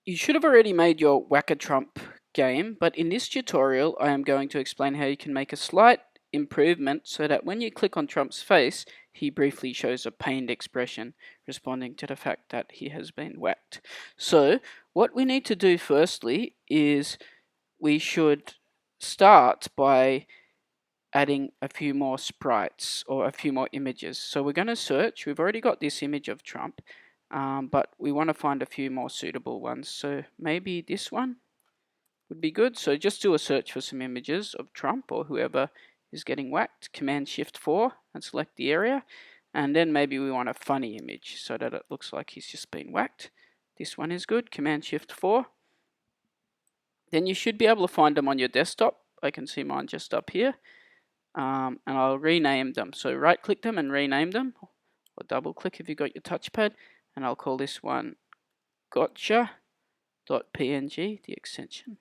You should have already made your Whack-A-Trump game, but in this tutorial I am going to explain how you can make a slight improvement so that when you click on Trump's face, he briefly shows a pained expression, responding to the fact that he has been whacked. So what we need to do firstly is we should start by adding a few more sprites or a few more images. So we're going to search. We've already got this image of Trump, but we want to find a few more suitable ones. So maybe this one would be good. So just do a search for some images of Trump or whoever is getting whacked. Command-Shift-4 and select the area. And then maybe we want a funny image so that it looks like he's just been whacked. This one is good. Command-Shift-4. Then you should be able to find them on your desktop. I can see mine just up here. And I'll rename them. So right click them and rename them, or double click if you've got your touchpad, and I'll call this one gotcha.png, the extension.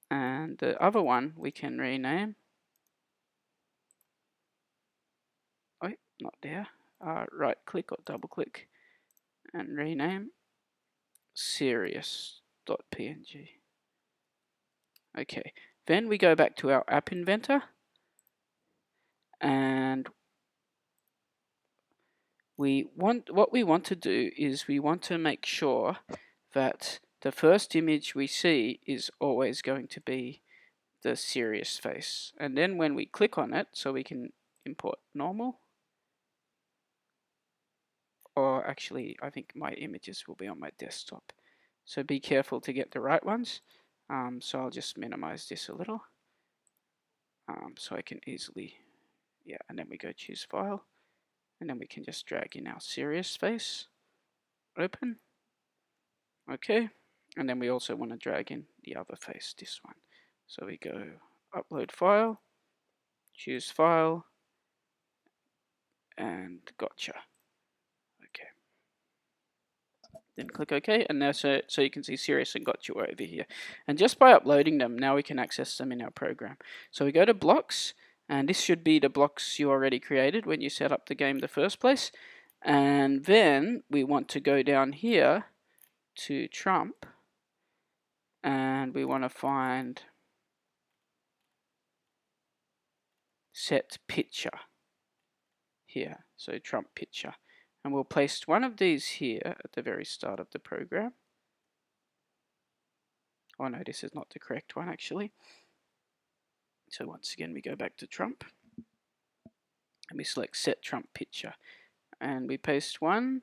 And the other one we can rename, oh, not there, right click or double click and rename serious.png. Okay, then we go back to our app inventor, and what we want to do is we want to make sure that the first image we see is always going to be the serious face. And then when we click on it, so we can import normal, or actually I think my images will be on my desktop. So be careful to get the right ones. So I'll just minimize this a little so I can easily, yeah, and then we go choose file, and then we can just drag in our serious face, open. Okay, and then we also want to drag in the other face, this one. So we go upload file, choose file, and gotcha. Okay. Then click OK, and now so you can see serious and gotcha over here. And just by uploading them, now we can access them in our program. So we go to blocks, and this should be the blocks you already created when you set up the game in the first place. And then we want to go down here to Trump, and we want to find set picture here, so Trump picture, and we'll place one of these here at the very start of the program. Oh no, this is not the correct one actually. So once again we go back to Trump and we select set Trump picture, and we paste one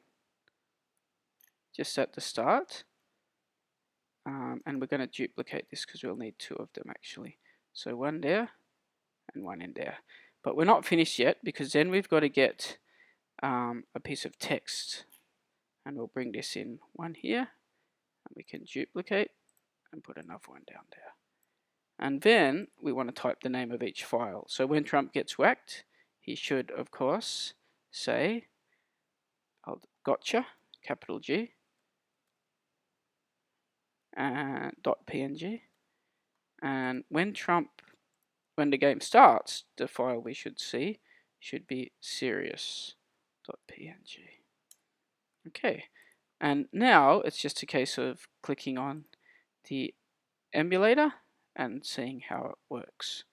just at the start, and we're going to duplicate this because we'll need two of them actually. So one there and one in there, but we're not finished yet because then we've got to get a piece of text, and we'll bring this in one here, and we can duplicate and put another one down there. And then we want to type the name of each file. So when Trump gets whacked, he should, of course, say gotcha, capital G, and .png. And when the game starts, the file we should see should be serious.png. Okay, and now it's just a case of clicking on the emulator and seeing how it works.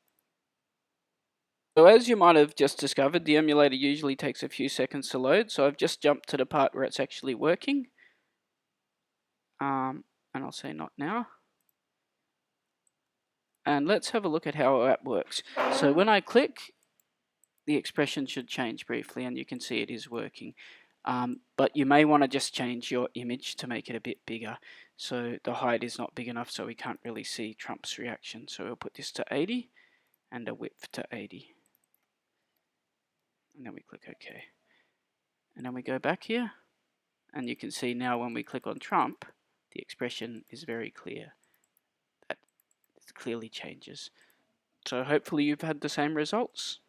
So as you might have just discovered, the emulator usually takes a few seconds to load, so I've just jumped to the part where it's actually working. And I'll say not now. And let's have a look at how that works. So when I click, the expression should change briefly, and you can see it is working. But you may want to just change your image to make it a bit bigger. So the height is not big enough, so we can't really see Trump's reaction. So we'll put this to 80 and the width to 80. And then we click OK. And then we go back here, and you can see now when we click on Trump, the expression is very clear. That clearly changes. So hopefully you've had the same results.